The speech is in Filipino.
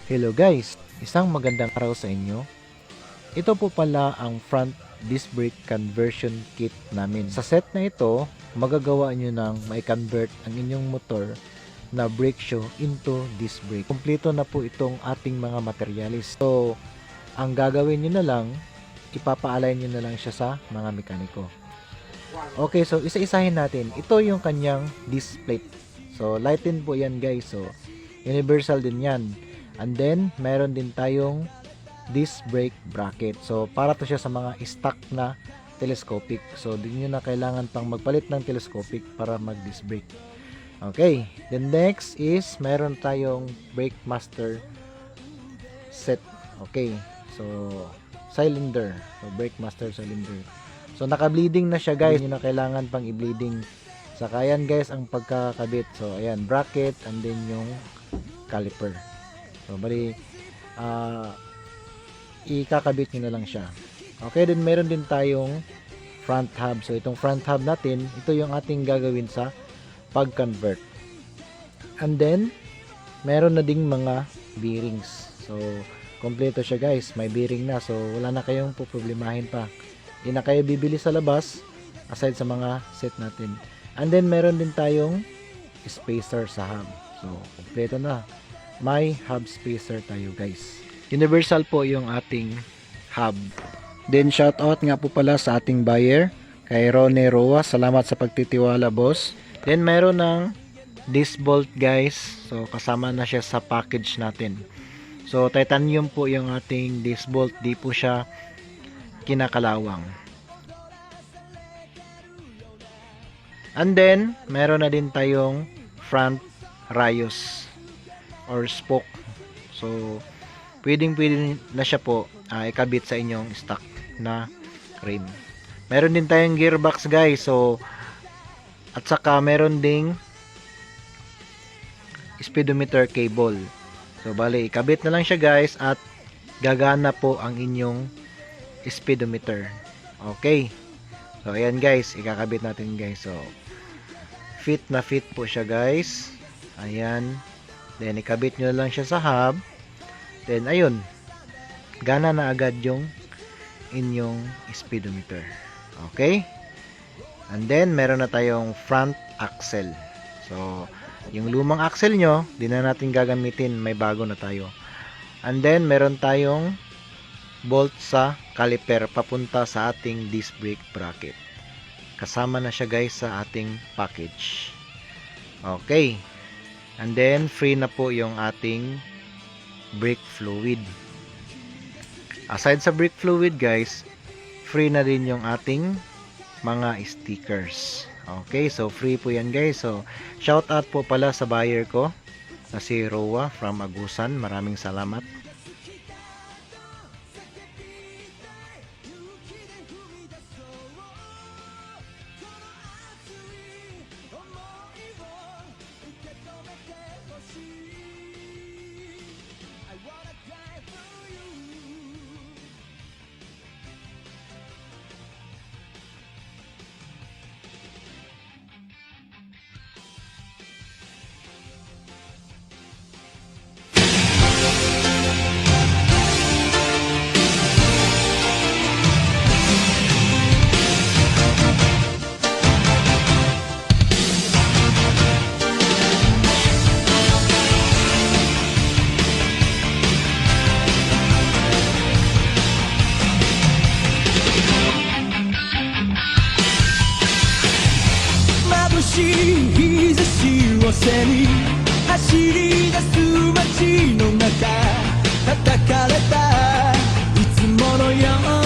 Hello guys, isang magandang araw sa inyo. Ito po pala ang front disc brake conversion kit namin. Sa set na ito, magagawa nyo nang mai-convert ang inyong motor na brake shoe into disc brake. Kompleto na po itong ating mga materialis. So, ang gagawin nyo na lang, ipapa-align nyo na lang siya sa mga mekaniko. Okay, so isa-isahin natin. Ito yung kanyang disc plate. So, lighten po yan guys. So, universal din yan. And then, meron din tayong disc brake bracket. So, para to siya sa mga stock na telescopic. So, di nyo na kailangan pang magpalit ng telescopic para mag-disc brake. Okay. Then, next is, meron tayong brake master set. Okay. So, cylinder. So, brake master cylinder. So, naka-bleeding na siya guys. Hindi nyo na kailangan pang i-bleeding. Saka yan guys, ang pagkakabit. So, ayan, bracket and then yung caliper. So, bali, ikakabit nyo na lang siya. Okay, then meron din tayong front hub. So, itong front hub natin, ito yung ating gagawin sa pag-convert. And then, meron na ding mga bearings. So, kompleto siya guys. May bearing na. So, wala na kayong poproblemahin pa. Hindi na kayo bibili sa labas, aside sa mga set natin. And then, meron din tayong spacer sa hub. So, kompleto na. May hub spacer tayo guys. Universal po yung ating hub. Then shout out nga po pala sa ating buyer kay Ronnie Roa. Salamat sa pagtitiwala boss. Then meron ng disc bolt guys. So kasama na siya sa package natin. So titanium po yung ating disc bolt. Di po siya kinakalawang. And then meron na din tayong front rayos or spoke. So, pwede na siya po ikabit sa inyong stock na rim. Meron din tayong gearbox guys. So, at saka meron ding speedometer cable. So, bali, ikabit na lang siya guys at gagana po ang inyong speedometer. Okay. So, ayan guys, ikakabit natin guys. So, fit na fit po siya guys. Ayan. Then, ikabit nyo lang siya sa hub. Then, ayun. Gana na agad yung inyong speedometer. Okay? And then, meron na tayong front axle. So, yung lumang axle nyo, di na natin gagamitin. May bago na tayo. And then, meron tayong bolt sa caliper papunta sa ating disc brake bracket. Kasama na siya guys sa ating package. Okay. And then, free na po yung ating brake fluid. Aside sa brake fluid, guys, free na din yung ating mga stickers. Okay, so free po yan, guys. So, shout out po pala sa buyer ko na si Roa from Agusan. Maraming salamat.日差しを背に走り出す街の中叩かれたいつものよう